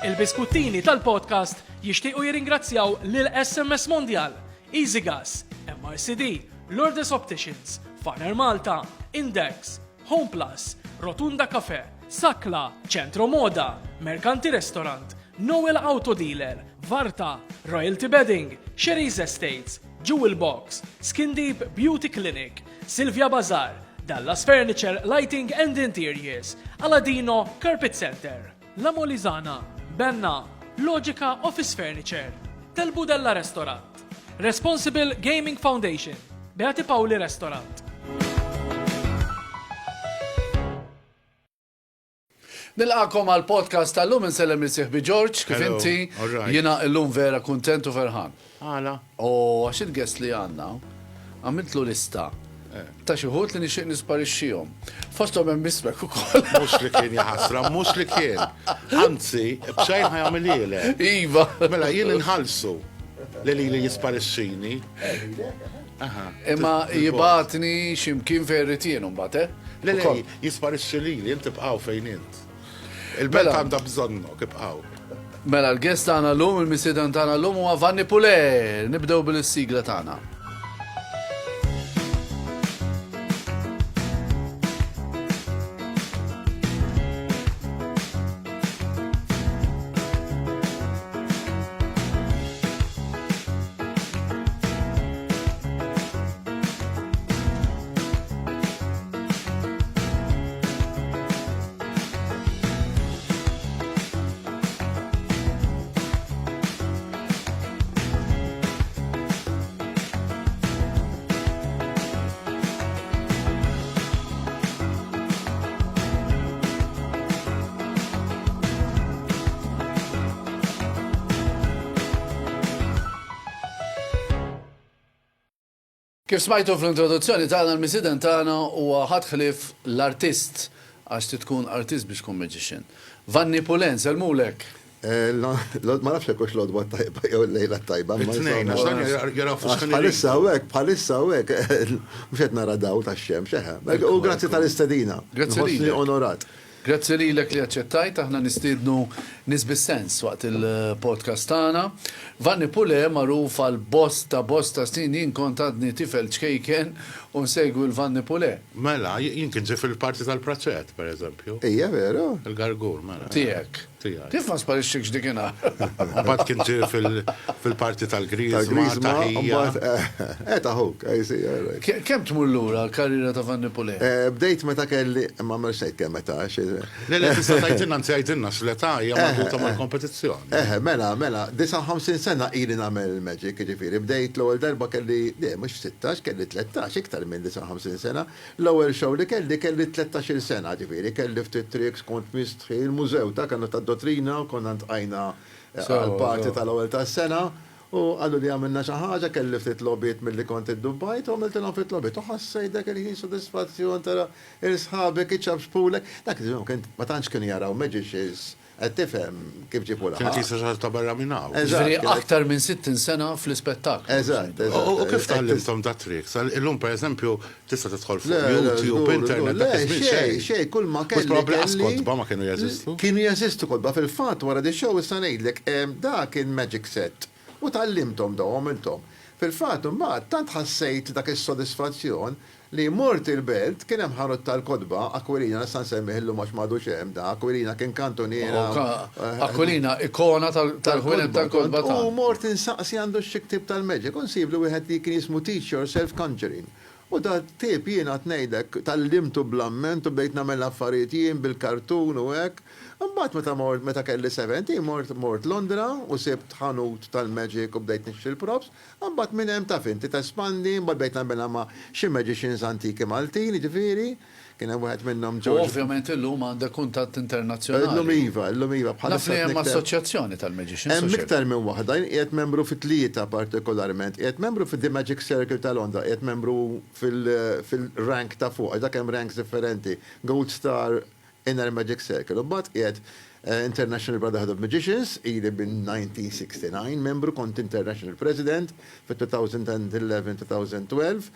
Il-biskuttini tal-podcast jixtiequ jirringrazzjaw lil SMS Mondial, EasyGas, MRCD, Lourdes Opticians, Farner Malta, Index, Homeplus, Rotunda Cafe, Sakla, Centro Moda, Mercanti Restaurant, Noel Auto Dealer, Varta, Royalty Bedding, Sherry's Estates, Jewel Box, Skin Deep Beauty Clinic, Silvia Bazar, Dallas Furniture, Lighting and Interiors, Aladino Carpet Center, La Molizana, Benna, Logica Office Furniture, Tel Budella Restaurant, Responsible Gaming Foundation, Beati Pauli Restaurant. Nilqakom għal podcast tal-lum nsellem li Sieħbi George, kif Hello, inti all right. jiena l-lum vera kuntent u ferħan. Għala. Għax il-guest li għanna, għamiltlu lista ta' xuħut li nixieq nisparixxihom. Fostom hemm bismek ukoll. Mux li kien jaħasra, mux li kien. Anzi, bxajn ħajamil jile. Iva. Mela, jien nħalsu li jisparixxini. Imma jibatni ximkien ferritien mbagħad, Li jisparixxi li inti bqaw fejn int. Il-belt Mela. għandha bżonnu, kibqaw. Mela l-guest tagħna llum, il-misieden tagħna llum huwa Vanni Pule. Nibdew bil-sigla tagħna. Kif smajtu fl-introduzzjoni tagħna l-misieden tagħna huwa ħadħlif l-artist għax tkun artist biex tkun magician. Vanni Pulen, selmulek. Ma nafx kux l-odwa tajba jew lejla tajba. It-tnejn, għax dan jaraw fuq Bħalissa għek, mux qed nara daw tax-xemx, u grazzi tal-istedina. Grazzi Nħossni lilek. onorat. Grazzi lilek li aċċettajt, aħna nistiednu nisbis-sens waqt il-podcast tagħna. Vanni Pule magħruf għal bosta snin jien kont għadni tifel ċkejken u nsegwu l-Vanni Pule. Mela, jien kien ġi fil-parti tal-praċet, per eżempju. Ija, veru? Il-gargur, mela. Tiegħek. Tiegħek. Kif ma sparixxikx dikina? Mbagħad kien ġi fil-parti tal-grizma, taħija. Taħuk, għajsi, Kemm tmur lura l-karriera ta' Vanni Pule? Bdejt meta kelli, ma marxajt kemm meta, Le, tista' tajtinna, nsi għajdinna x-leta hija marbuta mal-kompetizzjoni. mela, 59 sena ili nagħmel il-Magic, ġifieri bdejt l-ewwel darba kelli, mhux 16, kelli 13, iktar minn 59 sena. L-ewwel show li kelli 13 sena, ġifieri, kelli ftit tricks, kont mistħi il-mużew ta' kanu tad-dottrina, konna ntqajna għal-parti tal-ewwel tas-sena. U għallu li għamilna xaħġa, kelli ftit lobiet mill-li kont id-Dubajt, u għamiltilhom ftit lobiet. U ħassej dak il-ħin soddisfazzjon tara il-sħabek, iċċab spulek. Dak ma tantx kienu jaraw magicians, qed tifhem kif ġipu Kienet laħa. jista' xaħġa ta' barra minn hawn. Ġifieri aktar minn 60 sena fl-ispettaklu. Eżatt, U kif tallimtom da tricks? Illum per eżempju tista' tidħol fuq YouTube, internet, dak iż-żmien xej, kull ma kelli. Probabli askodba ma kienu jeżistu. Kienu jeżistu kodba fil-fatt wara di show issa ngħidlek da kien magic set. U tallimtom daw għamiltom. Fil-fatt mbagħad tant ħassejt dak is-sodisfazzjon li mort il-belt kien hemm ħarut tal-kodba, Aquilina nista' nsemmih illum għax m'għadux hemm da, Aquilina kien kantoniera. Aquilina, ikona tal-ħwienet tal-kodba ta' U mort insaqsi għandu x-xiktib tal-Magic, unsiblu wieħed li kien jismu Teach Yourself Conjuring. U da tip jiena tnejdek tal-limtu blamment u bdejt nagħmel affarijiet jien bil-kartun u hekk. Mbagħad meta kelli 70 mort Londra u sibt ħanut tal-Magic u bdejt nixxi l-props. Mbagħad minn hemm taf inti tespandi, mbagħad bdejt nagħmel ma' xi magicians antiki Maltin, jiġifieri. Kien hemm wieħed minnhom George. Ovvjament illum għandek kuntatt internazzjonali. Illum iva bħala. Naf li hemm assoċjazzjoni tal-magicians. Hemm iktar minn waħda, qiegħed membru fit-tlieta partikolarment, qiegħed membru fid-The Magic Circle ta' Londra, qiegħed membru fil-rank ta' fuq, dak hemm ranks differenti, Gold Star, Inner Magic Circle, u mbagħad qiegħed International Brotherhood of Magicians, ili bin 1969, membru kont International President fit-2011-2012,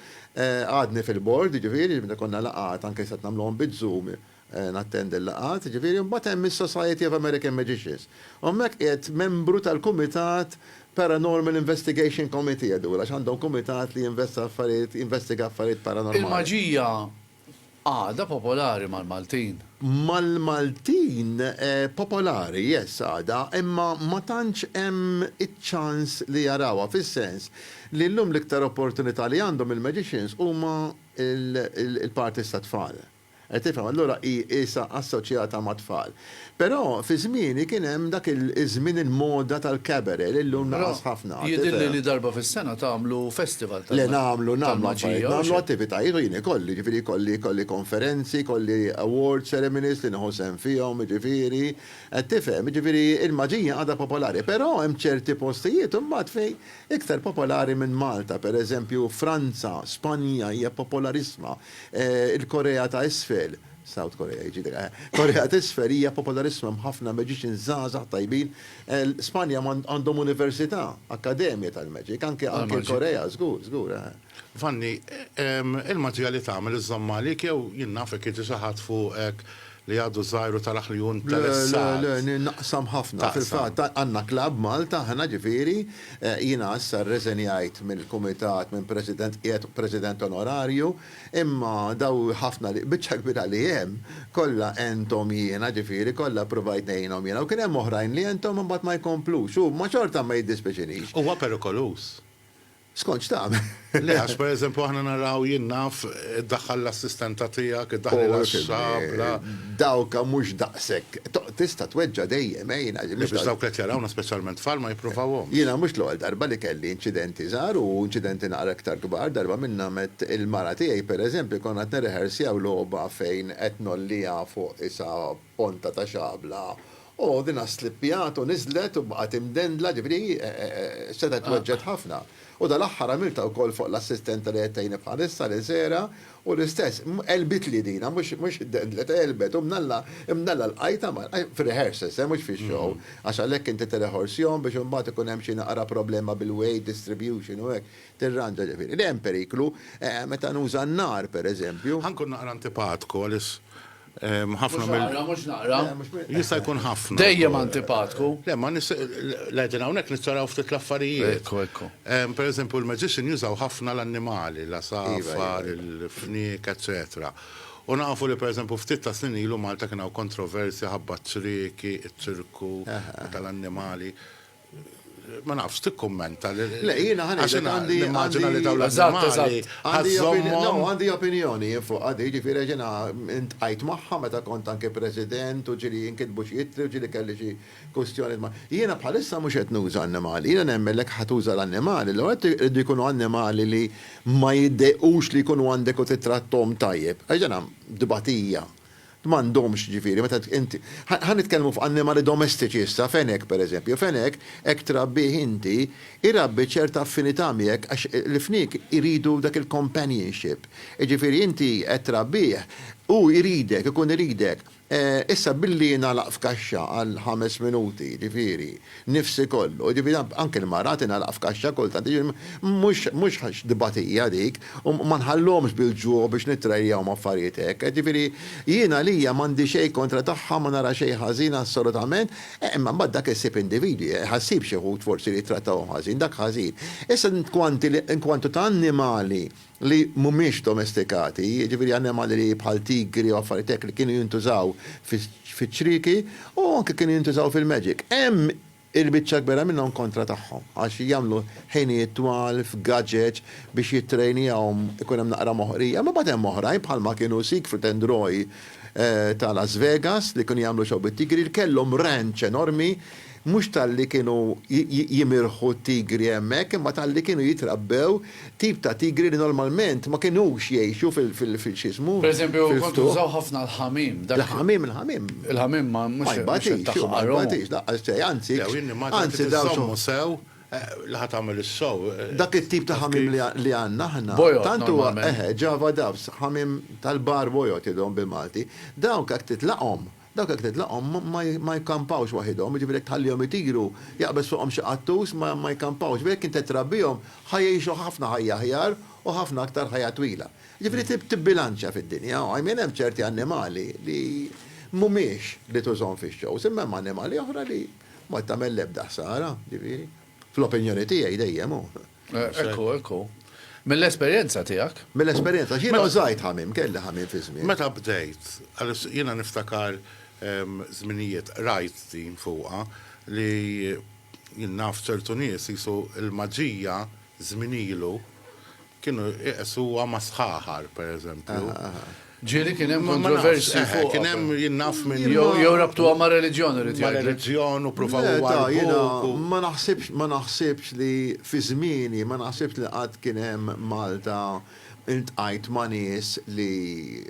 għadni fil-board, ġifiri, konna laqat anke jisat namluħom bid-Zoom, nattend il-laqat, ġifieri mbagħad hemm is-Society of American Magicians. Hemmhekk qiegħed membru tal-Kumitat Paranormal Investigation Committee għadu, għax għandhom kumitat li investiga affarijiet paranormali. Il-maġija għada popolari mal-Maltin. Mal-Maltin popolari, yes, għada, imma ma tantx hemm iċ-ċans li jarawha fis-sens li llum l-iktar opportunità li għandhom il-magicians huma il-parties ta' tfal. Tifhem, allura isa assoċjata ma' tfal. Però fi żmieni kien hemm dak iż-żmien il-moda tal-cabaret li llum naqas ħafna. Jidilli li darba fis-sena tagħmlu festival Le nagħmlu attivitajiet u jien ikolli, ġifieri kolli konferenzi, kolli award ceremonies li nieħu sehem fihom, ġifieri, qed tifhem, ġifieri il-maġija għadha popolari, però hemm ċerti postijiet imbagħad fejn iktar popolari minn Malta, pereżempju Franza, Spanja hija popolarisma, il-Korea ta' isfel, South Korea, Korea t-isfer hija popolarisma ħafna magicians żgħażagħ tajbin. Spanja għandhom università, akkademja tal-magic, anke Korea, żgur. Fanni, il-maġija li tagħmel iż-żomma għalik jew jien nafek jiġi xi ħadd fuqek li għadu żgħiru tal-aħlijun tal-issat. Naqsam ħafna. Fil-fatt għandna klab Malta, ħana ġifieri, jiena issa rreżenjajt mill-kumitat minn president onorarju, imma daw ħafna li biċċa kbira li hemm kollha entom jiena ġifieri, kollha provajt ngħinhom jiena u kien hemm oħrajn li entom imbagħad ma jkomplux, u ma xorta ma jiddispeċinix. Huwa perikolus. Skonċ tagħmel. Le, għax per eżempju aħna naraw jinnaf id-daħħal l-assistenta tiegħek, id-daħħal l-xabla. Dawka mhux daqshekk. Tista' tweġġa dejjem ejna. Biex dawk qed jarawna speċjalment tfal ma jippruvawhom. Jiena mhux l-ewwel darba li kelli inċidenti żgħar u inċidenti naqra aktar kbar, darba minnha met il-mara tiegħi pereżempju konna qed nirreħersjaw logħba fejn qed nollija fuq isa ponta ta' xabla. U dina slippjat u niżlet u baqgħet imdendla ġifieri seta' tweġġed ħafna. U dal-aħħar għamilta wkoll fuq l-assistenta li qed bħalissa li sera u l-istess, elbit li dina, mhux id-dendlet elbet, u mnalla l-qajta fir-rehearsals, mhux fix-show, għax għalhekk inti teleħorsjon biex imbagħad ikun hemm xi naqra problema bil-weight distribution u hekk tirranġa ġifieri. Li hemm periklu meta nuża n-nar pereżempju. Ħankun naqra antipatku għalis ħafna Mhux naqra. Jista' jkun ħafna. Dejjem antipatku. Le, ma l-għedin hawnhekk nittaraw ftit l-affarijiet. Ekku. Per eżempju, il-magician jużaw ħafna l-annimali, l-asafar, il-fnik, eccetera. U nafu li per eżempju ftit ta' snin ilu Malta kien hawn kontroversja ħabba t-ċriki, iċ-ċirku tal-annimali. Ma nafx tikkummenta. Le, jiena għandi opinjoni fuq għadi, ġifieri ġena intqajt magħha meta kont anke president u ġieli jinkitbu xi jittri u ġieli kelli xi kwistjoni ma. Jiena bħalissa mhux qed nuża annimali, jiena nemmellek ħatuża l-annimali, l qed ikunu annimali li ma jiddequx li jkunu għandek u titrattom tajjeb. Ġena dibatija. M'għandhomx ġifieri, meta inti ħanitkellmu fuq annimali domestiċi issa, fenek pereżempju, fenek hekk trabbih inti irabbi ċerta affinità miegħek għax l-fnik iridu dak il-companionship. Ġifieri inti qed trabbih u jridek, ikun iridek. Issa billi nalaq f'kaxxa għal 5 minuti, ġifieri, nifsi kollu, ġifieri anke l-marat nalaq f'kaxxa kultant, mhux dibatija dik, u ma nħallhomx bil-ġuq biex nittrejjaw affarijiet hekk. Ġifieri jiena lija m'għandi xejn kontra tagħha ma nara xejn ħażin assolutament, imma mbagħad dak isib individwi, ħassib xi wħud forsi li trattawhom ħażin, dak ħażin. Issa inkwantu ta' annimali li mhumiex domestikati, ġifieri annimali li bħal tigri u affarijiet hekk li kienu jintużaw fiċ-ċriki u anke kienu jintużaw fil-magic. Hemm il-biċċa kbira minnhom kontra tagħhom għax jagħmlu ħinijiet twal f'gadgets biex jittrejnijahom ikun hemm naqra moħrija, ma bagħad hemm oħrajn bħalma kienu Siegfried and Roy ta' Las Vegas li kienu jagħmlu xogħol bit-tigri li kellhom ranch enormi mhux tal-li kienu jimirħu tigri hemmhekk, imma tal-li kienu jitrabbew tip ta' tigri li normalment ma kienux jgħixu fil-xismu. Per eżempju, kontu użaw ħafna l-ħamim. Il-ħamim. Il-ħamim ma jbatix, anzi daw sew li ħat għamil il-show. Dak it-tip ta' ħamim li għanna ħna. Bojot, tantu Java Dabs, ħamim tal-bar bojot jidhom bil-Malti, dawn kak titlaqhom. dawk hekk titlaqhom ma jkampawx waħidhom, ġifieri tħallihom itiru, jaqbes fuqhom xi qattus ma jkampawx, ġifieri kien trabbihom ħajjgħixu ħafna ħajja aħjar u ħafna aktar ħajja twila. Ġifieri tibbilanċja fid-dinja, għajmien hemm ċerti annimali li mhumiex li tużhom fix-shows, imma hemm annimali oħra li ma tagħmel l-ebda ħsara, ġifieri. Fl-opinjoni tiegħi dejjem hu. Ekku. Mill-esperjenza tiegħek? Mill-esperjenza, x'jiena użajt ħamim, kelli ħamim fi żmien. Meta bdejt, jiena niftakar żminijiet rajt din fuqha li jien naf ċertu nies jisu l-maġija żminilu kienu iqsuha ma' sħaħar, pereżempju. Ġieli kien hemm kontroversi fuq. Kien hemm jinnaf minn jew rabtuha ma' reliġjoni rid ma' jgħid. reliġjon u provaw ma naħsibx li fi żmieni, ma naħsibx li qatt kien hemm Malta intqajt ma' nies li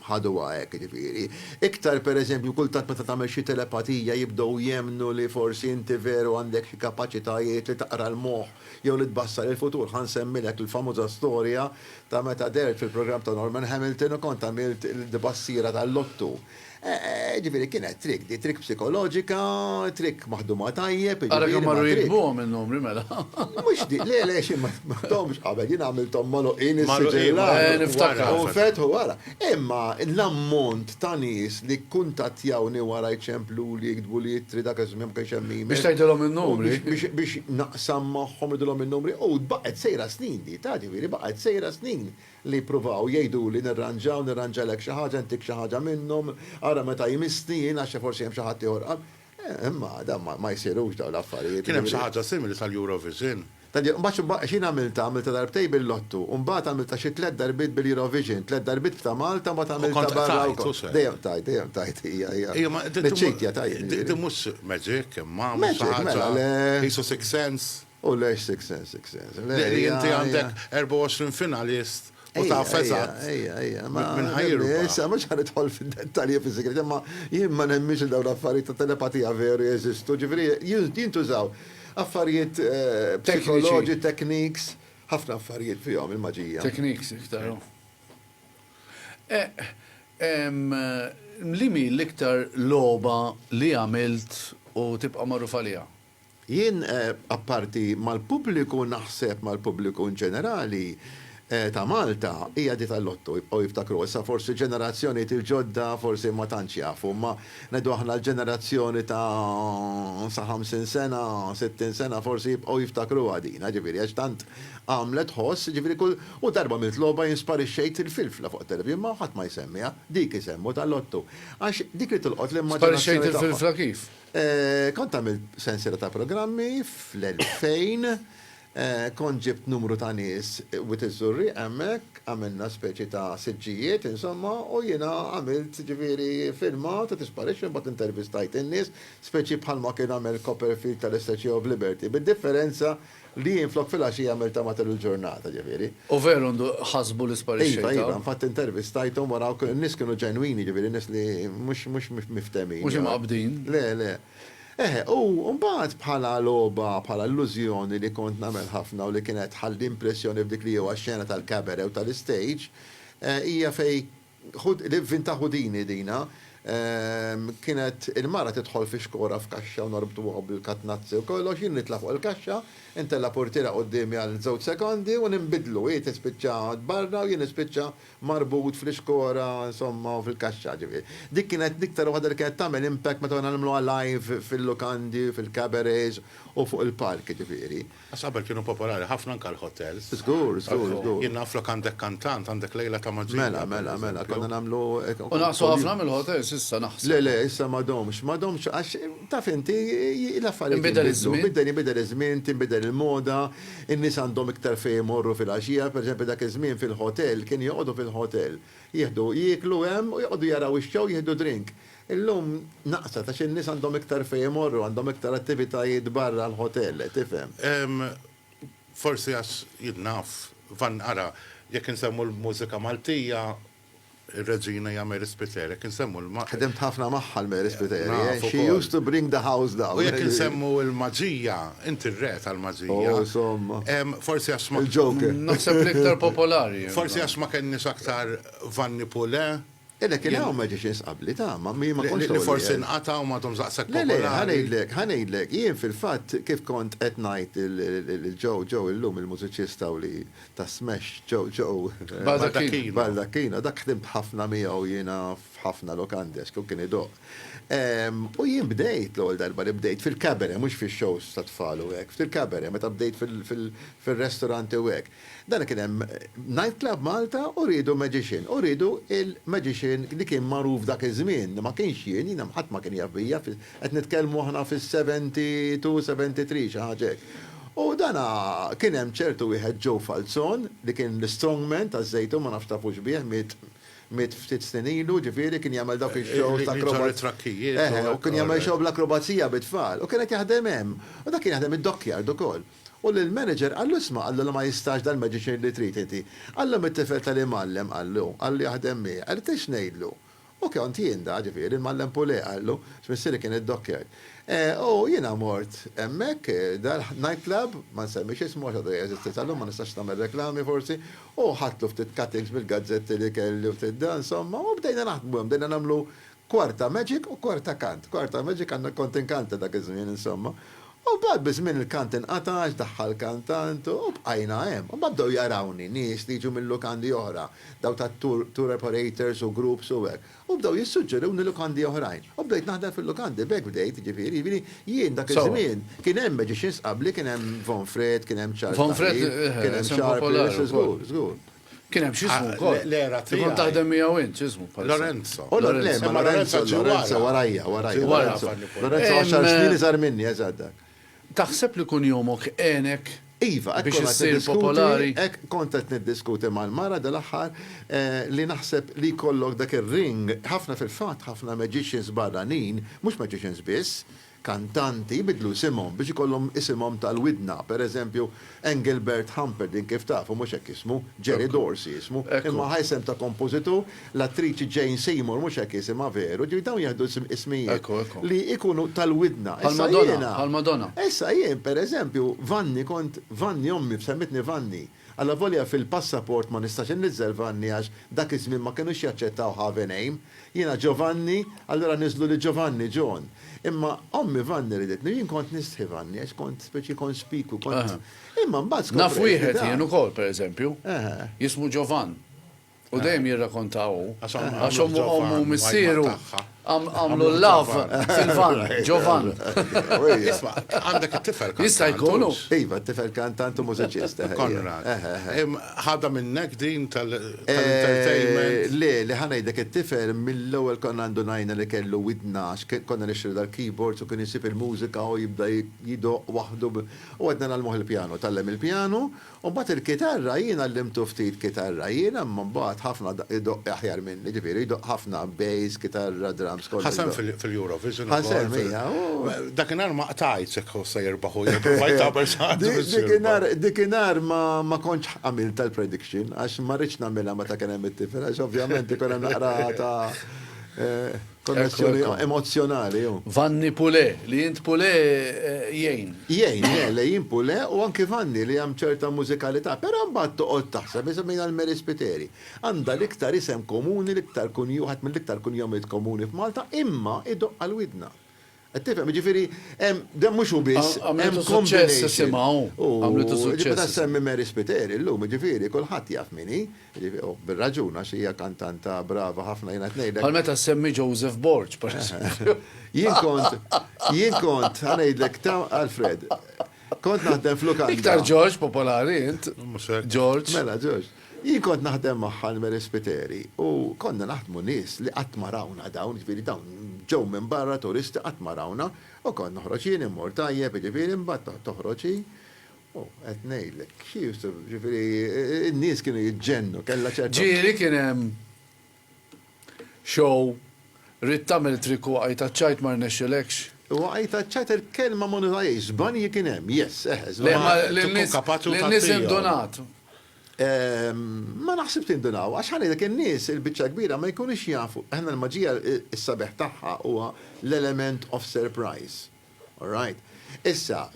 ħadu għajek, ġifieri. Iktar pereżempju kultant meta tagħmel xi telepatija jibdew jemnu li forsi inti veru għandek xi kapaċitajiet li taqra l-moħħ jew li tbassar il-futur. Ħansemmilek il-famuża storja ta' meta dert fil-programm ta' Norman Hamilton u kont għamilt il-dibassira tal-lottu. Ġifieri kienet trik psikoloġika, trik maħduma tajjeb. Ara kemm marru jikbuhom in-numri mela. Mhux di, le xi ma tomx qabel jien għamilthom maluqin is-siġillat. Niftakar. U fetħu wara. Imma l-ammont ta' nies li kuntattjawni wara jċemplu li jikdbu li jittri dak iżmiem kienx hemm email. Biex tgħidilhom in-numri. Biex naqsam magħhom idulhom in-numri. U baqgħet sejra snin di, ta' ġifieri baqgħet sejra snin li pruvaw jgħidu li nirranġalek xi ħaġa, ntik xi ħaġa minnhom, ara meta jmisti jien għax forsi hemm xi ħadd ieħor. Imma dan ma jsirux dawn l-affarijiet. Kien hemm xi ħaġa simili tal-Eurovision. Mbagħad x'in għamilta darbtej bil-lottu, u mbagħad għamilta xi 3 darbit bil-Eurovision, 3 darbit ta' Malta, mbagħad għamilta barra. Dejjem tajt hija. Niċċekkja tajjeb. Di mhux Magic, imma mhux ħaġa. Isu Six Sense. U lex Six Sense. Li inti għandek 24 finalist. U ta' fezzat. Minn ħajru. Issa, mux ħanitħol fil-dettalji fil-segret, ma jien ma nemmix il-dawn affarijiet ta' telepatija veru jeżistu. Ġifiri, jintużaw affarijiet psikoloġi, techniques, ħafna affarijiet fihom il-maġija. Techniques, iktar. Li mi l-iktar loba li għamilt u tibqa' magħruf għaliha? Jien apparti mal-pubbliku naħseb mal-pubbliku in ġenerali ta' Malta hija di tal-lottu u jiftakru issa forsi ġenerazzjoni til-ġodda forsi ma tantx jafu, ma ngħidu aħna l-ġenerazzjoni ta' 50 sena, 60 sena forsi jibqgħu jiftakru għadina, ġifieri għax tant għamlet ħoss, ġifieri kull u darba mitloba jinsparixxejt il-filfla fuq televizjon ma ħadd ma jsemmiha, dik isemmu tal-lottu. Għax dik li tilqot l-immaġinazzjoni. Sparixxejt il-filfla kif? Kont għamilt sensiela ta' programmi fl-2000. Kont ġibt numru ta' nies wit iż-żurri hemmhekk għamilna speċi ta' siġġijiet insomma u jiena għamilt ġifieri filma ta' tisparixxi mbagħad intervistajt in-nies speċi bħalma kien għamel Copperfield tal-Statue of Liberty bid-differenza li jien flok fil-għaxija għamilta matul il-ġurnata ġifieri. U veru ħasbu l-isparixxejt. Iva, infatti intervistajthom wara n-nies kienu ġenwini ġifieri nies li mhux miftemin. Mhux imqabdin. Le. U mbagħad bħala logħba, bħala illużjoni li kont nagħmel ħafna u li kienet ħalli impressjoni f'dik li huwa x-xena tal-kabaret u tal-istage, hija fej li vinta Houdini dina, kienet il-mara tidħol fi xkora f'kaxxa u norbtuha bil-katnazzi u kollox jien nitla' fuq il-kaxxa, intella portiera qudiemi għal 2 sekondi u nimbidlu, jien tispiċċa barra u jien nispiċċa marbut fl-iskora insomma u fil-kaxxa ġifieri. Dik kienet diktar waħda li kienet tagħmel impact meta nagħmluha live fil-lukandi, fil-cabarets u fuq il-park ġifieri. Għax qabel kienu popolari ħafna anke l-hotels. Żgur. Jien naflok għandek kantant, għandek lejla ta' maġġija. Mela, konna nagħmlu. U naqsu ħafna mill-hotels issa naħseb. Le, issa m'għadhomx għax taf inti l-affarijiet. Inbidel iż-żmien, tinbidel il-moda, in-nies għandhom iktar fejn jmorru fil-għaxija, pereżempju dak iż-żmien fil-hotel, kien joqogħdu fil-hotel, jieħdu jieklu hemm u joqogħdu jaraw ix-xew jieħdu drink. Illum naqsa ta' nies għandhom iktar fejn jmorru, għandhom iktar attivitajiet barra l-hotel, tifhem. Forsi għax jinnaf, van ara, jekk insemmu l-mużika Maltija, il-reġina hija Mary Spiteri, jekk insemmu ħedemt ħafna magħha l-Mary Spiteri. She used to bring the house down. U jekk insemmu l-maġija, inti r-re tal-maġija. Insomma. Forsi għax ma. Il-Joker. Naħseb l-iktar popolari. Forsi għax ma kenniex aktar Vanni Pule. Illa kien hawn magicians qabli ta' ma konx Li forsi nqata u madhom zaqsek popolari. ħanejdlek, jien fil-fatt kif kont qed ngħid il-Joe illum il-mużiċista u li ta' Smash Joe Baldacchino, dak ħdimt ħafna miegħu jiena f'ħafna lokandi għax kien idoq. U jien bdejt l-ewwel darba li bdejt fil-kabere, mhux fix-shows ta' tfal u hekk, fil-kabere meta bdejt fil-restoranti u hekk. Dan kien hemm Night Club Malta u rridu magician, u rridu il-magician li kien magħruf dak iż-żmien, ma kienx jien, jiena ħadd ma kien jaf bija, qed nitkellmu aħna fis-72, 73 xi ħaġa hekk. U dana kien hemm ċertu wieħed Joe Falzon li kien l-strongman taż-żejtu ma nafx tafux bih mit ftit snin ilu, ġifieri kien jagħmel dawk ix-shows ta' akrobazzija. U kien jagħmel show bl-akrobazija bit-tfal. U kien qed jaħdem hemm. U dak kien jaħdem id-dockyard ukoll. U l-manager għallu isma' għallu ma jistax dal-magician li trid inti. Għallu mit-tifel tal-imallem għallu jaħdem miegħi. Għallu tix ngħidlu. U kont jien da ġifieri il-mallem pule għallu, x'missieri kien id-dockyard. U jiena mort hemmhekk dal-night club, ma nsemmix ismu għax għadu jeżisti tal-lum, ma nistax nagħmel reklami forsi, u ħadlu ftit cuttings bil-gazzetti li kelli u ftit dan, insomma, u bdejna naħdmu, bdejna nagħmlu kwarta magic u kwarta kant. Kwarta magic għandna kont inkanta dak iż-żmien insomma. U bad bizmin il-kant inqatax, daħħal kantant, u bqajna hemm. U bdew jarawni nies li jiġu mill-lukandi oħra, daw ta' tour operators u groups u hekk. U bdew jissuġġeruni lukandi oħrajn. U bdejt naħdem fil-lukandi, bekk bdejt, ġifieri, jien dak iż-żmien kien hemm magicians qabli, kien hemm Von Fred, kien hemm Charles. Von Fred kien hemm Sharp, żgur. Kien hemm x'ismu wkoll. L-era tiegħu. Kont taħdem miegħu int, x'ismu? Lorenzo. Lorenzo warajja. Lorenzo 10 snin iżgħar minni, eżatt dak. Taħseb li kun jomok enek Iva, biex issir popolari. Ek kontet niddiskuti mal-mara dal-aħħar li naħseb li kollok dak ir-ring, ħafna fil-fatt, ħafna magicians barranin, mhux magicians biss, kantanti bidlu simhom biex ikollhom isimhom tal-widna, per eżempju Engelbert Humperdinck kif tafu mhux hekk ismu, Jerry Dorsey ismu, imma ħajsem ta' kompożitur, l-attriċi Jane Seymour mhux hekk isimha veru, ġifi dawn jaħdu ismijiet li ikunu tal-widna. Għal-Madonna. Issa jien per eżempju Vanni ommi semmitni Vanni. Alla volja fil-passaport ma nistax nizzel Vanni għax dak iż-żmien ma kinux jaċċettaw have a name. Jiena Giovanni, allura niżlu li Giovanni John. Imma ommi Vanni ridetni, jien kont nistħi Vanni għax kont speċi konspiku, kont. Imma mbagħad Naf wieħed jien ukoll pereżempju, jismu Giovan. U dejjem jirrakkontaw għax ommu missieru għamlu l-lav fil-van, Giovan. Isma, għandek it-tifel. Jista' jkunu. Iva, t-tifel kantantu mużiċista. Konrad. Ħadha minnek din tal-entertainment. Li ħanajdek it-tifel mill-ewwel kon għandu najna li kellu widna konna nixtru dal-keyboards u kien jisib il-mużika u jibda jidoq waħdu u għedna nagħmluh il-pjano, tallem il-pjano u mbagħad il-kitarra jiena għallimtu ftit kitarra jiena imma mbagħad ħafna idoq aħjar minni, ġifieri idoq ħafna bass, kitarra, drums. Ħasan fil-Eurovision. Ħasan mija. Dakinhar ma qtajt sekk se jirbaħu jirbajta bersaqt. Dikinhar ma kontx għamil tal-prediction għax ma rridx nagħmilha meta kien hemm it-tifel għax ovvjament ikun hemm naqra ta' konnessjoni emozjonali. Vanni Pule, li jint Pule jgħin. Jgħin Pule u anki Vanni li hemm ċerta mużikalità, però mbagħad toqgħod taħseb isemmejna l-Mary Spiteri. Għandha l-iktar isem komuni, l-iktar kunju, ħadd mill-iktar kunjomiet komuni f'Malta, imma idoq għal-widna. Tifhem, ġifieri dan mhux hu biss hemm suċċess isimgħu. Għamlitu suċċess. Ġifieri semmi Mary Spiteri llum, ġifieri kulħadd jaf minni, bir-raġuna xi hija kantanta brava ħafna jiena tnejlek. Bħal meta semmi Joseph Borg, Jien kont ħanejdlek ta' Alfred. Kont naħdem f'Lukanda. Iktar George popolari int. George. Mela George. Jien kont naħdem magħha Mary Spiteri u konna naħdmu nies li qatt ma rawna dawn, ġifieri dawn ġew minn barra turisti qatt ma rawna u kont noħroġ jien immur tajjeb ġifieri mbagħad toħroġ u qed ngħidlek xi ġifieri n-nies kienu jiġġennu kellha ċerta. Ġieli kien hemm show rid tagħmel triku għajtaċċajt ma rnexxilekx. U għajtaċċajt il-kelma ma nużajx, żbani kien hemm, yes, l-nies indonat. Ma naħsib tindunaw, għax ħalli dak in-nies il-biċċa kbira ma jkunux jafu. Aħna l-maġija is-sabeħ tagħha huwa l-element of surprise. All right. Issa,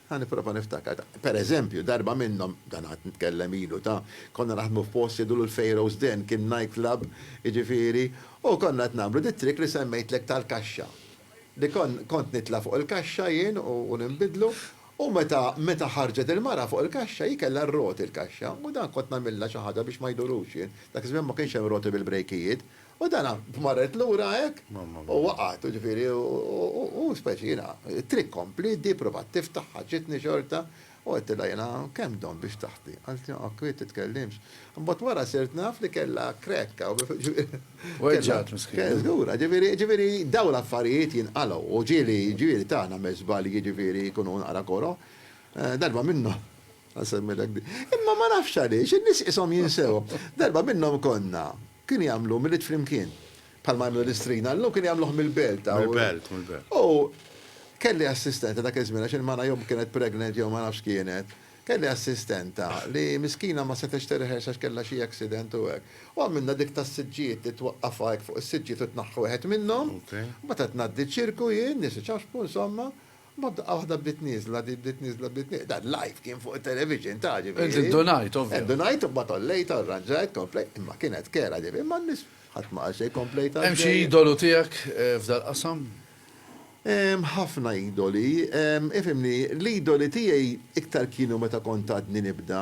għani prova niftakar, per eżempju, darba minnom, dan għat nitkellem ilu ta' konna naħdmu f'post jidu l-Fejros Den, kien nightclub, iġifiri, u konna t-namlu dit-trik li semmejtlek tal-kaxxa. Li kont nitla fuq il-kaxxa jien u nimbidlu, u meta ħarġet il-mara fuq il-kaxxa, jikella r-roti il-kaxxa, u dan kont namilla xi ħaġa biex ma jdurux jien, dak iżmien ma kienx hemm roti bil-brejkijiet, u dana marret l-ura hekk, u waqgħet, ġifieri, u speċi jiena, trik kompli, di provat tiftaħ ġitni xorta, u għettilha jiena kemm don biex taħti. Għalti kwit titkellimx. Mbagħad wara sirt naf li kellha krekka. Weġġat miskin. Żgura, ġifieri daw l-affarijiet jinqalgħu u ġieli tagħna meżbali jiġifieri jkunu naqra koro. Darba minnhom. Imma ma nafx għaliex, in-nies ishom jinsew. Darba minnhom konna kien jagħmlu mill flimkien. Palma jagħmlu l-istrina, l kien jagħmluh mill-belt. Mill-belt. U kelli assistenta dak iż-żmien għax il-mana jom kienet pregnant jew ma nafx kienet. Kelli assistenta li miskina ma setax terħex għax kellha xi accident u hekk. U għamilna dik tas-siġġiet li twaqqafha hekk fuq is-siġġiet u tnaħħu wieħed minnhom. Meta tnaddi ċirku jien nies ċaxpu insomma. Ma waħda bdiet nieżla, Dan live kien fuq it-television ta' ġifieri. Donajt, ovvja. Donajt u batollejt, arranġajt, komplejt, imma kienet kera ġifieri, ma n-nies ħadd ma xejn komplejt. Hemm xi idolu tiegħek f'dal-qasam? ħafna idoli, ifimni, l-idoli tiegħi iktar kienu meta kont għadni nibda,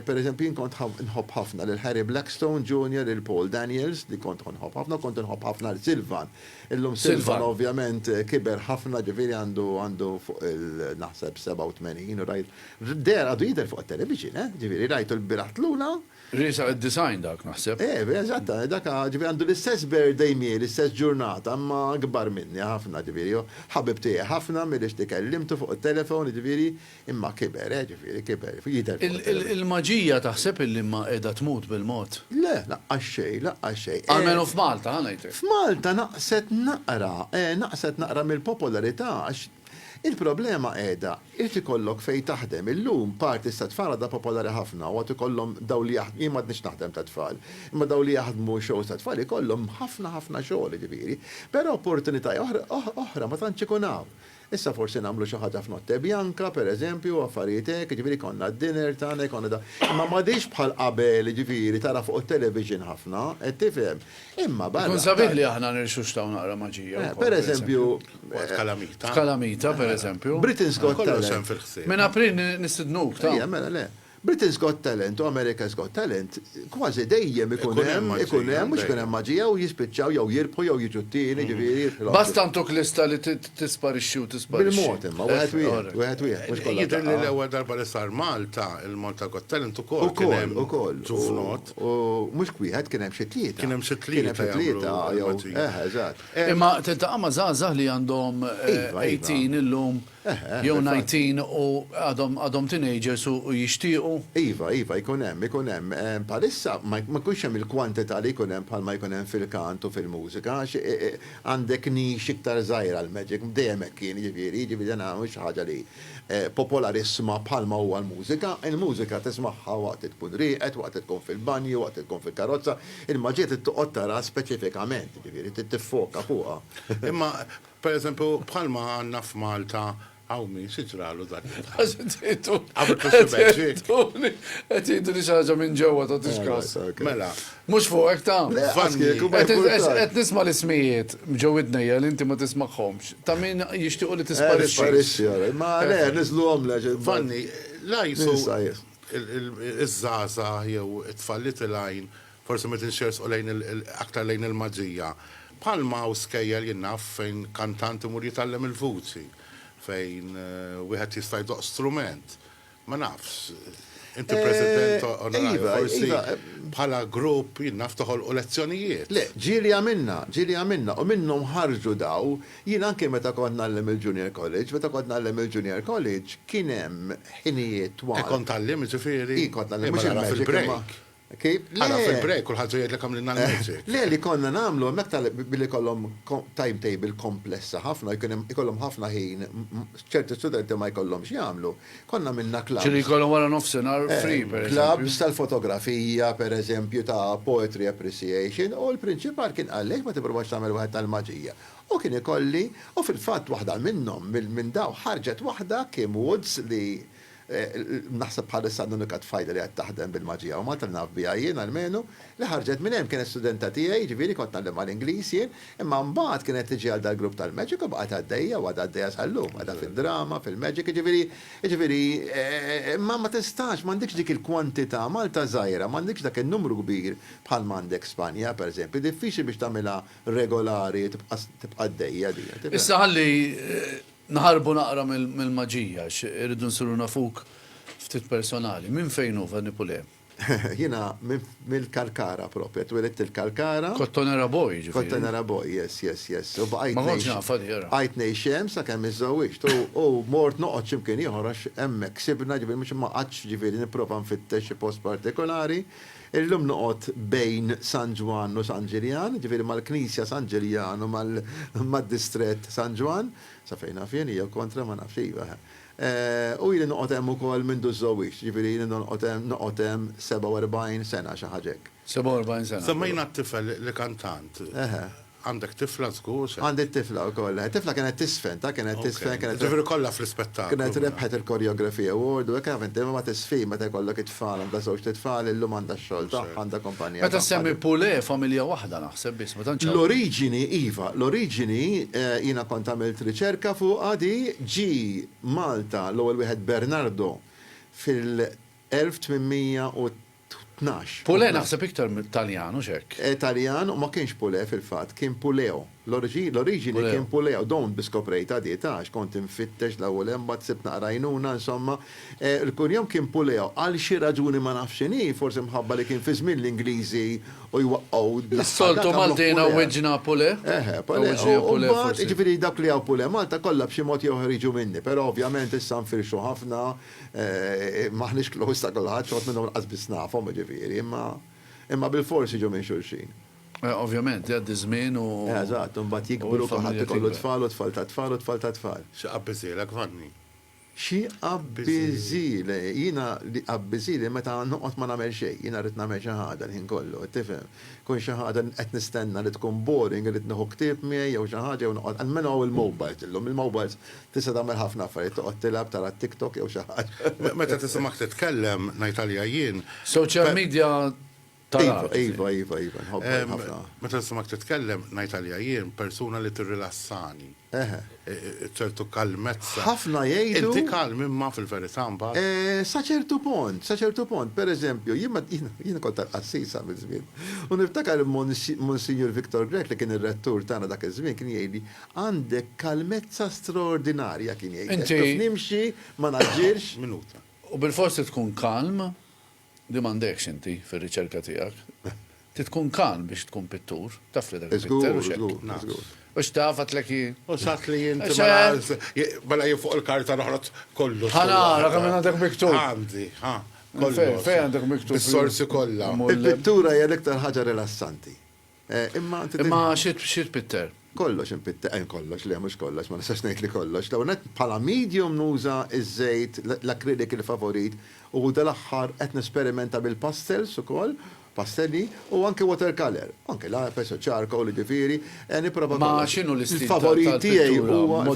per eżempju, kont nħobb ħafna l-Harry Blackstone Jr., il-Paul Daniels, li kont nħobb ħafna, kont nħobb ħafna l-Silvan. Illum Silvan ovvjament kiber ħafna ġifieri għandu fuq il-naħseb 87 u rajt. Għadu jider fuq il-television, ġifieri rajtu l-biraħt lula. Risa id-design dak naħseb. Eżatta, dak ġifieri għandu l-istess birthday miegħi, l-istess ġurnata, ma kbar minni ħafna ġifieri. Ħabib tiegħi ħafna miliex tikellimtu fuq it-telefon, ġifieri, imma kiber, ġifieri kiber. Il-maġija taħseb illi ma qiegħda tmut bil-mod. Le, laqqas xejn. Almenu f'Malta, ħanajtek. F'Malta naqset naqra mill-popolarità għax il-problema qiegħda irid ikollok fejn taħdem illum parti ta' tfal da popolari ħafna u għad ikollhom daw li jien m'għadniex naħdem ta' tfal. Imma daw li jaħdmu shows ta' tfal ikollhom ħafna xogħol ġifieri, però opportunità oħra ma tantx ikun hawn. Issa forsi nagħmlu xi ħaġa f'Notte Bjanka, pereżempju, affarijiet hekk, ġifieri konna d-dinner tagħna, konna da. Imma m'għadix bħal qabel ġifieri tara fuq it-television ħafna, qed tifhem. Imma barra. Kun sabiħ li aħna nirxux taw naqra maġija. Pereżempju, Kalamita, pereżempju. Britain's Got Talent. Minn April nistidnuk ta' mela le. Britain's Got Talent u America's Got Talent kważi dejjem ikun hemm mhux ikun hemm maġija u jispiċċaw jew jirbħu jew jiġu t-tieni ġifieri. Basta ntuk lista li tisparixxi u tisparixxi. Bil-mod imma wieħed mhux kollha. Jidher li l-ewwel darba li sar Malta, il-Malta Got Talent ukoll kien hemm ġufnot. U mhux wieħed kien hemm xi tlieta. Kien hemm xi tlieta jew eżatt. Imma tiltaqa' ma' żgħażagħ li għandhom 18 illum jew 19 u għadhom teenagers u jixtiequ. Iva, jkun hemm. Palissa ma jkunx hemm il-kwantità li jkun hemm bħalma jkun hemm fil-kant u fil-mużika, għandek nix iktar żgħira l-Magic, dejjem hekk kien jiġifieri mhux ħaġa li popolarisma bħalma huwa l-mużika. Il-mużika tismagħha waqt tkun rieqed, waqt tkun fil-banju, waqt tkun fil-karozza, il-maġiet toqgħod tara speċifikament, jiġifieri tiffoka fuqha. Imma pereżempju bħalma għandna f'Malta għaw min xieġralu dak. Għet jiddu li xaġa minn ġewa ta' tixkas. Mela. Mux fuq ta' għet nisma l-ismijiet ġewidnejja li inti ma tismaħħomx. Ta' min jishtiqu li tisparixxi. Ma le, nizlu għomla. Vanni, la jisu iż-żaza jew it-tfallit il-għajn, forse ma tinxers u aktar lejn il-maġija. Palma u skejjel jinnaf fejn kantanti mur jitallem il-vuċi. Fejn wieħed jista' jdoq strument. Ma nafx. Inti President onorarju forsi bħala grupp jinnaf toħolqu lezzjonijiet. Le, ġieli għamilna u minnhom ħarġu daw, jien anke meta kont nagħlem il-Junior College, kien hemm ħinijiet twal. Kont tagħlem ġifieri. Kont nagħlem mhux fil-break. Għana fil-break, kullħat jgħid l-kam l-magic. Le li konna namlu, mekta billi kollom timetable komplessa ħafna, jkollhom ħafna ħin, ċerti studenti ma jkollhomx jagħmlu. Konna minna clubs. ċiri jkollhom wara nofsinhar free, per eżempju. Clubs tal-fotografija, per eżempju, ta' poetry appreciation, u l-prinċipal kien għalek ma tipprovax tagħmel waħed tal-maġija. u kien ikolli, u fil-fatt waħda minnhom minn daw ħarġet waħda Kim Woods li naħseb bħalissa l-unika tfajda li qed taħdem bil-maġija u Malta naf biha jien almenu li ħarġet minn hemm kienet studenta tiegħi, ġifieri kont nagħlem mal-Ingliż jien, imma mbagħad kienet tiġi għal dal-grupp tal-Magic u baqgħet għaddejja u għaddejja sal-lum, għadha fid-drama, fil-Magic, ġifieri imma ma tistax m'għandekx dik il-kwantità Malta żgħira, m'għandekx dak in-numru kbir bħal m'għandek Spanja pereżempju, diffiċli biex tagħmilha regolari tibqa' għaddejja din. Issa ħalli naħarbu naqra mill-maġija, irridu nsiru nafuk ftit personali. Min fejn hu Vanni Pule? Jiena mill-Kalkara propja, twelidt il-Kalkara. Kottonera Boy, ġifieri. Kottonera Boy, yes. U Ma kontx nafa di, jara. bqajt nejxem sakemm iżżewwiġt u mort noqgħod x'imkien ieħor għax hemmhekk sibna ġifieri mhux ma qatx ġifieri nipprova nfittex xi post partikolari. Illum noqgħod bejn San Ġwan u San Ġiljan, ġifieri mal-Knisja San Ġiljan u mad-distrett San Ġwan, sa fejn naf jien hija kontra ma nafx iva. U jili noqgħod hemm ukoll minn żewwiġ, ġifieri jili noqgħod hemm 47 sena xi ħaġa hekk. 47 sena. Semmejna t-tifel li kantant. Għandek tifla żgur? Għandi t-tifla wkoll. Tifla kienet tisfen, Ġifieri kollha fl-ispettaklu. kienet rebħet il-Choreography Award u hekk inti ma tisfi meta jkollok it-tfal għandha żewġ titfal illum għandha x-xogħol tagħha għandha kompanija. Meta semmi Pule familja waħda naħseb biss, ma tantx. L-oriġini jiena kont għamilt riċerka fuqha di ġi Malta l-ewwel wieħed Bernardo fil-1812. Pule naħseb iktar Taljan u xek. Taljan u ma kienx Pule fil-fatt, kien Puleo. L-oriġini kien Puleo, dawn biskoprejta di tax, kont infittex l-ewwel hemm bad sibt naqra jnuna, insomma. Il-kurjom kien Puleo, għal xi raġuni ma nafx x'inhi, forsi mħabba li kien fi żmien l-Ingliżi u jwaqgħu. Is-soltu Maltina weġġina Pule? Pule. Ġifieri dak li hawn Pule Malta kollha b'xi mod jew ħriġu minni, però ovvjament issa nfirxu ħafna, maħniex close ta' kulħadd, xogħod minnhom qasbis nafhom ġifieri, imma bil-forsi ġew minn xulxin. Ovvjament, jgħaddi żmien u. Eżatt, mbagħad jikbru kulħadd ikollu tfal u tfal ta' tfal u tfal ta' tfal. Xi qabbiżilek Vanni? Xi qabbiżili, jiena li qabbiżili meta noqgħod ma nagħmel xejn, jiena rrid nagħmel xi ħaġa l-ħin kollu, tifhem. Kun xi ħaġa qed nistenna li tkun boring, irid nieħu ktieb miegħi jew xi ħaġa jew noqgħod almenu il-mobiles illum. Il-mobiles tista' tagħmel ħafna affarijiet, toqgħod tilab tara TikTok jew xi ħaġa. Meta tisimgħek titkellem ngħidalja jien. Social media. Iva, ħafna. Meta tisimgħek titkellem ngħidalja jien persuna li tirrilassani. ċertu kalmezza. Ħafna jgħidu. Inti kalm imma fil-verità mbagħad. Sa ċertu punt, per eżempju, jiena kont tal-qassisa mill-żmien. U niftakar Monsignor Victor Grek li kien ir-rettur tagħna dak iż-żmien kien jgħidli għandek kalmezza straordinarja kien jgħid. Nimxi ma naġġirx. Minuta. U bil-forsi tkun kalm, di m'għandekx inti fir-riċerka tiegħek. Tkun kalm biex tkun pittur, taf li dak il-pittur u xek. Ux tafat l-eki. U xat li jinti bala fuq il-karta noħrot kollu. ħana, kam għandek miktub. Għandi, kollu. Fej għandek miktub. Bis-sorsi kollha. Il-pittura hija l-iktar ħaġa rilassanti. Imma xit pitter? Kollox impitter, kollox, li mhux kollox, ma nistax ngħid li kollox. Law net bħala medium nuża iż-żejt, l-akrilik il-favorit, u dal-aħħar qed nesperimenta bil-pastels ukoll, pastelli u anke watercolor. Anke la peso charcoal ġifieri, nipprova. Ma x'inhu l-istil il-favorit tiegħi huwa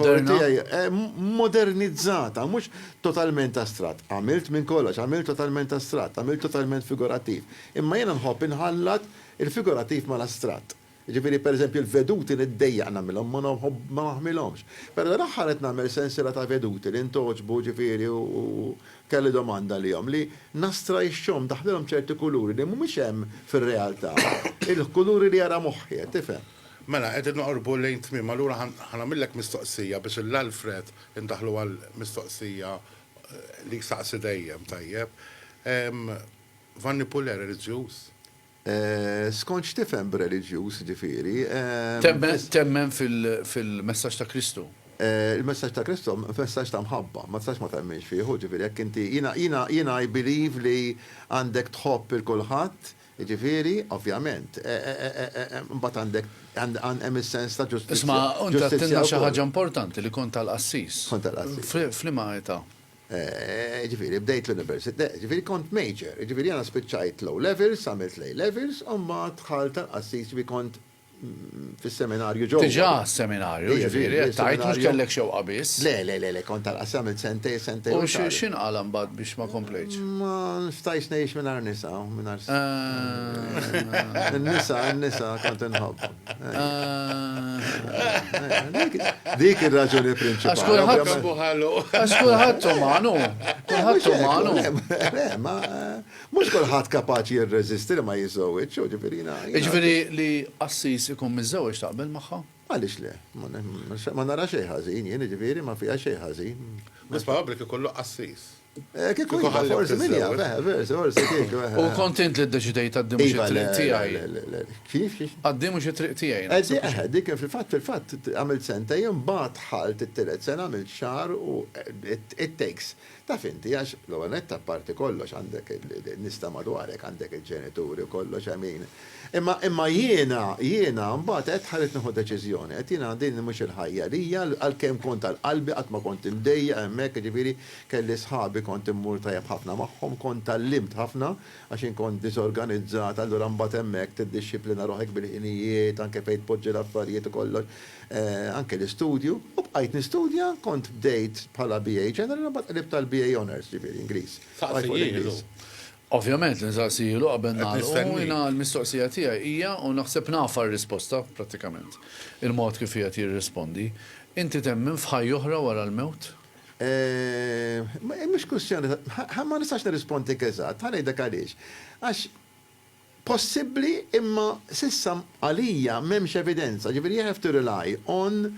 modernizzata, mhux totalment astrat. Għamilt minn kollox, għamilt totalment astrat, għamilt totalment figurattiv. Imma jiena nħobb inħallat il-figurattiv mal-astrat. Ġifieri pereżempju l-veduti niddejjaq nagħmilhom ma naħmilhomx. Però l-aħħar qed nagħmel sensiela ta' veduti li ntoġbu ġifieri u kelli domanda lihom li nastrajxhom daħlilhom ċerti kuluri li mhumiex hemm fir-realtà. Il-kuluri li jara moħħi, tifhem. Mela, qegħdin noqorbu lejn tmiem, allura ħanamillek mistoqsija biex l-Alfred indaħlu għal mistoqsija li saqsi dejjem tajjeb. Vanni Pule reliġjuż? Skonċ tifhem b'reliġjuż ġifieri. Temmen fil-messaġġ ta' Kristu. Il-messaġġ ta' Kristu, messaġġ ta' mħabba, ma tistax ma temminx fih, ġifieri jekk inti jiena I believe li għandek tħobb il-kulħadd, ġifieri, ovvjament, mbagħad għandek hemm is-sens ta' ġustizzja. Isma' unta tinna xi ħaġa importanti li kont tal-qassis. Kont tal-qassis. F'liema età. Ġifieri bdejt l-università, ġifieri kont major, ġifieri jiena spiċċajt low levels, għamilt lej levels, u mbagħad dħalt tal-qassis ġifieri kont fis-seminarju ġewwa. Diġà seminarju, ġifieri, qed tajt mhux kellek xewqa biss. Le, kont tal-qasam il-sentej. U x'inqala mbagħad biex ma komplejtx? Ma nistajx ngħix mingħajr nisa, N-nisa kont inħobb. Dik ir-raġuni prinċipali. Għax kulħadd umanu. Kulħadd umanu. Mhux kulħadd kapaċi jirreżisti li ma jiżżewweġ, ġifieri. Ġifieri li Assis ikun miżżewweġ taqbel magħha? Għaliex le, ma nara xejn ħażin, jien ġifieri ma fiha xejn ħażin. Bas probabbli ikollu Assis. Kieku forsi minja, forsi kieku. U kontent li d-deċidejt għaddi mhux it-triq tiegħi. Kif? Għaddi mux it-triq tiegħi. Dik fil-fatt għamilt sentej mbagħad ħalt it-tielet sena għamilt xahar u it takes. Taf inti għax l-għanet parti kollox għandek nista madwarek, għandek il-ġenituri u kollox għamin. Imma jiena mbagħad qed ħaret nieħu deċiżjoni, qed jiena din mhux il-ħajja li hija għalkemm kont tal-qalbi qatt ma kont imdejja hemmhekk, ġifieri kelli sħabi kont immur tajjeb ħafna magħhom, kont tallimt ħafna għax kont disorganizzat, allura mbagħad hemmhekk tiddixxiplina ruħek bil-ħinijiet, anke fejn tpoġġi l-affarijiet u kollox, anke l-istudju, u bqajt nistudja, kont bdejt bħala BA General, mbagħad qlib tal-BA Honors, ġifieri Ingliż. Ovvjament, l-insaqsijilu qabel nagħlqu jiena l-mistoqsija tiegħi hija u naħseb nafa r-risposta prattikament. Il-mod kif qiegħed jirrispondi. Inti temmen f'ħajja oħra wara l-mewt? Mhux kwestjoni, ma nistax nirrispondi eżatt, ħanejdek għaliex. Għax possibbli imma sissa għalija m'hemmx evidenza, ġifieri you have to rely on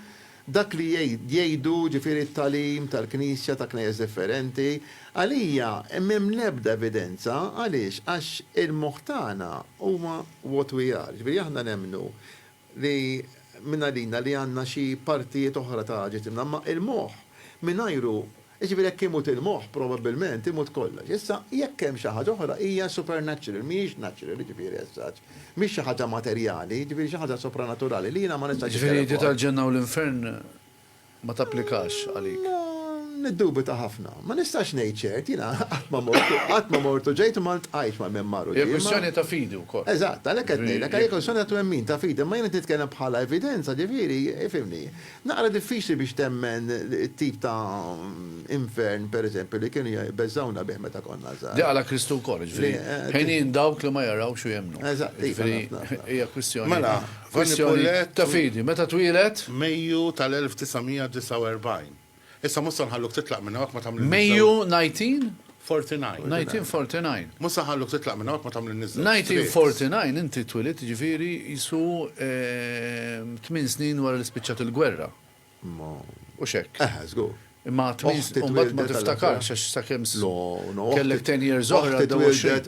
dak li jgħidu ġifieri t-talim tal-knisja ta' knejjes differenti, għalija m'hemm l-ebda evidenza għaliex għax il-moħtana huma what we are. Ġifieri aħna nemmnu li minn għalina li għandna xi partijiet oħra ta' ġitimna, ma il-moħħ mingħajru ġifieri jekk imut il-moħħ probabbilment imut kollox. Issa jekk hemm xi ħaġa oħra hija supernatural, mhijiex natural, ġifieri essaġġ. Mhix xi ħaġa materjali, ġifieri xi ħaġa sopranaturali li jiena ma nistax. Ġifieri di tal-ġenna u l-infern ma tapplikax għalik. Niddubita ħafna. Ma nistax ngħid ċert, jiena qatt ma mortu ġejt u ma ntqajx ma' memmaru. Hija kwestjoni ta' fidi wkoll. Eżatt, għalhekk qed ngħidlek hija kwestjoni ta' twemmin ta' fidi, ma jiena titkellem bħala evidenza, ġifieri ifhimni. Naqra diffiċli biex temmen tip ta' infern pereżempju li kienu jbeżżawna bih meta konna żgħar. Di għala Kristu wkoll, ġifieri. Ħejnin dawk li ma jaraw xu jemnu. Eżatt, hija kwestjoni. Mela, ta' fidi, meta twilet? Mejju tal-1949. Issa musa nħalluk titlaq minn hawnhekk ma tagħmel. Mejju 1949. 1949. Musa nħalluk titlaq minn hawnhekk ma tagħmel nizzel. 1949 inti twilet ġifieri jisu 8 snin wara li spiċċat il-gwerra. U xekk. Żgur. Imma 8 mbagħad ma tiftakarx għax sakemm kellek 10 years oħra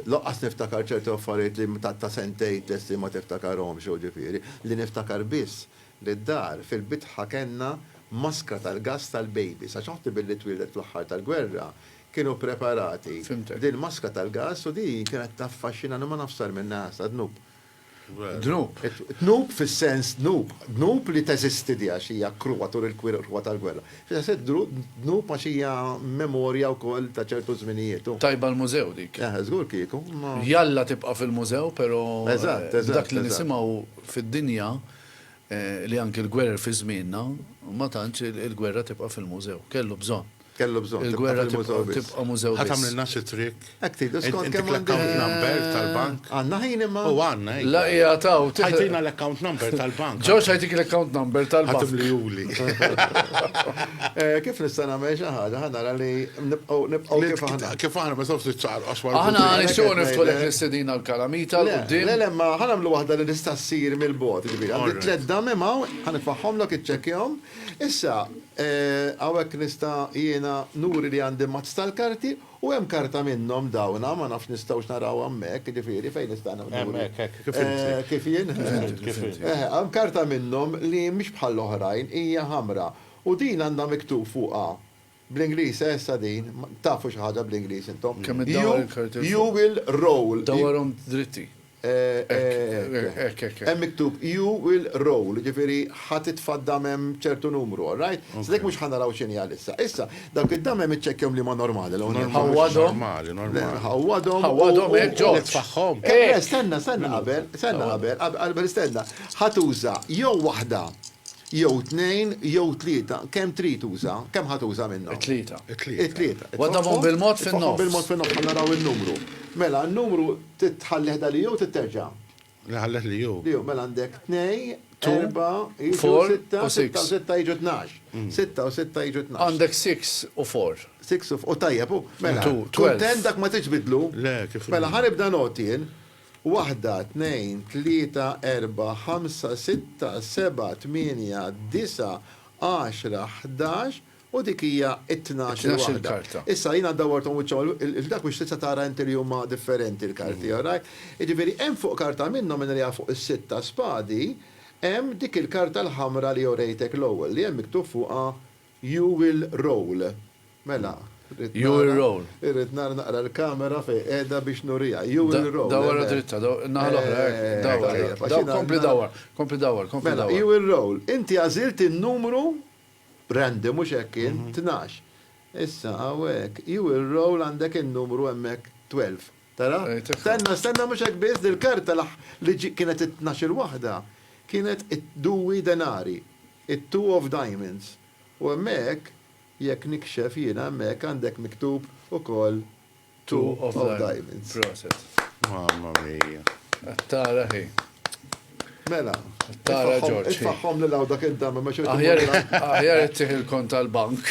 Loqqas niftakar ċerti affarijiet li ta' sentejt lesti ma tiftakarhomx ġifieri, li niftakar biss li d-dar fil-bitħa kellna maskra tal-gas tal-baby, sa ċoħti billi twildet fl-aħħar tal-gwerra, kienu preparati. Din maskra tal-gas u di kienet taffaxxina ma nafsar minn nasa dnub. Dnub. Dnub fis-sens dnub. Dnub li teżisti di għax hija krua tur il-kwirwa tal-gwerra. Fis-sens dnub għax hija memorja wkoll ta' ċertu żminijiet. Tajba l-mużew dik. Żgur kieku. Jalla tibqa' fil-mużew, però dak li Eżatt. nisimgħu fid-dinja li anke l-gwerra fi żmienna, ma tantx il-gwerra tibqa' fil-mużew. Kellu bżonn. Il-gwerra tibqa' mużew. Ħadd għamlilna xi trick. skont kemm l-account number tal-bank. Għandna ħin imma. U għandna. La hija taw. Ħajtina l-account number tal-bank. Ġorġ ħajtik l-account number tal-bank. Ħatim li juli. Kif nista' nagħmel xi ħaġa ħanara li nibqgħu kif aħna. Kif aħna ma sawx tiċċar għax Aħna nixtiequ niftħu lek l-istedina l-kalamita l-qudiem. Le, ma ħanamlu waħda li nista' ssir mill-bot, ġifieri. Għandi tliet dam imma ħanitfaħħomlok iċċekkjahom. Issa hawnhekk nista' jiena nuri li għandi mazz tal-karti u hemm karta minnhom dawna ma nafx nistgħux naraw hemmhekk, ġifieri fejn nista' nagħmlu. Kif jien? Hemm karta minnhom li mhix bħal l-oħrajn hija ħamra u din għandha miktub fuqha bl-Ingliż issa din, tafu xi ħaġa bl-Ingliż intom. Kemm id-dawar il-karti. You will roll. Dawarhom dritti. Hemm miktub you will roll, ġifieri ħadd itfaddam hemm ċertu numru, all right? Dik mhux ħanaraw x'inhi għalissa. Issa, dawk id-dam hemm iċċekkjhom li ma normali. Normali. Ħawadhom hekk ġo. Nitfaħħom. Istenna. Ħatuża jew waħda, jew tnejn, jew tlieta. Kemm trid tuża? Kemm ħatuża minnhom? Tlieta. It-tlieta. Wadhom bil-mod fin-nofs. Bil-mod fin-nofs ħanaraw in-numru. Mela, n-numru titħalli ħda li jew titterġa'. Ħallet li ju. Liju, mela għandek 2, 4, 6 u 6 jiġu 12. 6 u 6 jiġu 12. Għandek 6 u 4. 6 u tajjeb, mela. 2, 12. Kontent dak ma tiġbidlu. Le, kif. Mela ħanibda notien. 1, 2, 3, 4, 5, 6, 7, 8, 9, 10, 11 u dik hija 12 il-karta. Issa jiena ddawartom uċċol dak biex tista' tara inti li huma differenti l-karti, alright? Jiġifieri hemm fuq karta minnhom minn li fuq is-sitta spadi, hemm dik il-karta l-ħamra li jorejtek l-ewwel li hemm miktub fuqha you will roll. Mela, You will roll. Irrid naqra l-kamera fej qiegħda biex nurija. You will roll. Dawar dritta, naħal oħra, dawar. Kompli dawar. Mela, you will roll. Inti għażilt in-numru random mhux hekk kien 12. Issa hawnhekk you will roll għandek in-numru hemmhekk 12. Tara? Stenna mhux hekk biss il-karta li kienet 12 waħda kienet it-2 denari, it-2 of diamonds. U hemmhekk jekk nikxef jiena hemmhekk għandek miktub ukoll 2 of diamonds. Proset. Mamma mia. Tara ħi. Mela. Tara George. Itfaħħom li law dak id-dam ma xorta. Aħjar ittieħ il-kont tal-bank.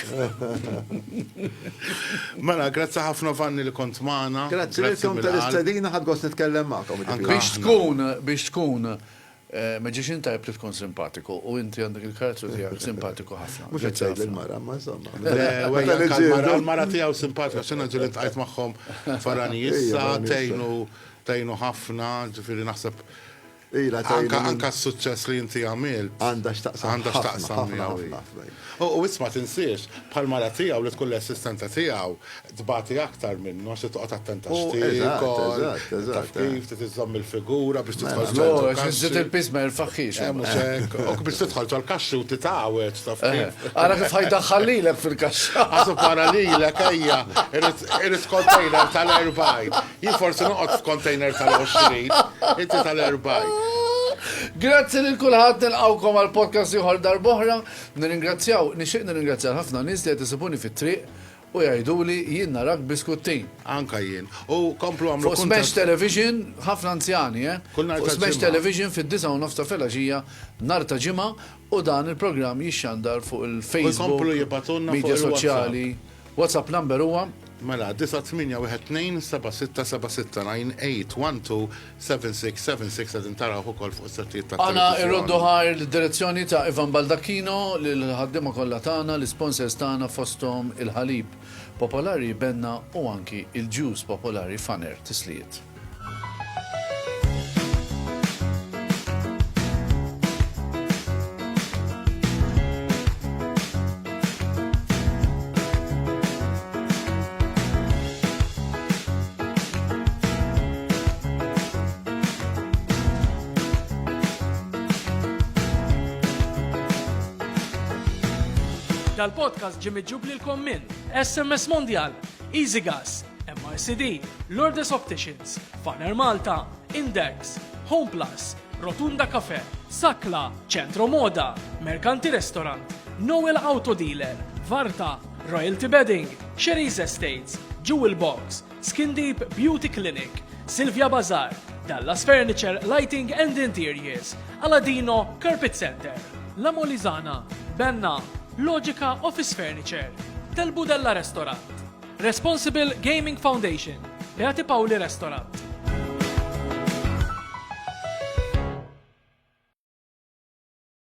Mela, grazzi ħafna Vanni li kont magħna. Grazzi lilkom tal-istedina ħadd gost nitkellem magħkom. Biex tkun meġiċ inta li tkun simpatiku u inti għandek il-karatru tijak simpatiku ħafna. Mux għeċajt l-mara, ma insomma. L-mara tijaw simpatika, xena ġilit għajt maħħom farani jissa, tejnu ħafna, ġifiri naħseb. Anka s-suċċess li inti għamil. Għandax taqsam. U isma tinsiex, bħal mara tijaw li tkun l-assistenta tijaw, dbati aktar minnu, għax tqot attenta xtikol, kif titizzom il-figura biex tidħol ġiet il-pisma il-faxħix. U biex tidħol ġol-kaxxi u titgħawed, taf kif. Għara kif ħajdaħħallilek fil-kaxxa. Għasu paralilek, ejja, irrit kontejner tal-40. Jien forsi noqgħod f'kontejner tal-20, inti tal-40. Grazzi lil kulħadd nilqawkom għal podcast ieħor darb'oħra. Nixtieq nirringrazzjaw ħafna nies li qed isibuni fit-triq u jgħiduli jien narak biskuttin. Anka jien. U komplu għamlu fuq Smash Television, ħafna anzjani, fuq Smash Television fid-9:09 ta' filgħaxija nhar ta' ġimgħa u dan il-programm jixxandar fuq il-Facebook, media soċjali. WhatsApp number huwa Mela, 9-8-1-2-7-6-7-6-98-12-76-76 għedin taraw ukoll fuq s-sattijiet ta' Għana irroddu ħar l-direzzjoni ta' Ivan Baldacchino l-ħaddima kollha tagħna, l-sponsors tagħna fosthom il-ħalib popolari Benna u anki il-ġus popolari Faner Tisliet. Dal-podcast ġim iġġublilkom minn SMS Mondial, Easy Gas, MRCD, Lourdes Opticians, Faner Malta, Index, Home Plus, Rotunda Cafe, Sakla, Centro Moda, Mercanti Restaurant, Noel Auto Dealer, Varta, Royalty Bedding, Sherry's Estates, Jewel Box, Skin Deep Beauty Clinic, Silvia Bazar, Dallas Furniture, Lighting and Interiors, Aladino Carpet Center, La Molizana, Benna, Logica Office Furniture, Del Budella Restaurant, Responsible Gaming Foundation, Beati Pauli Restaurant,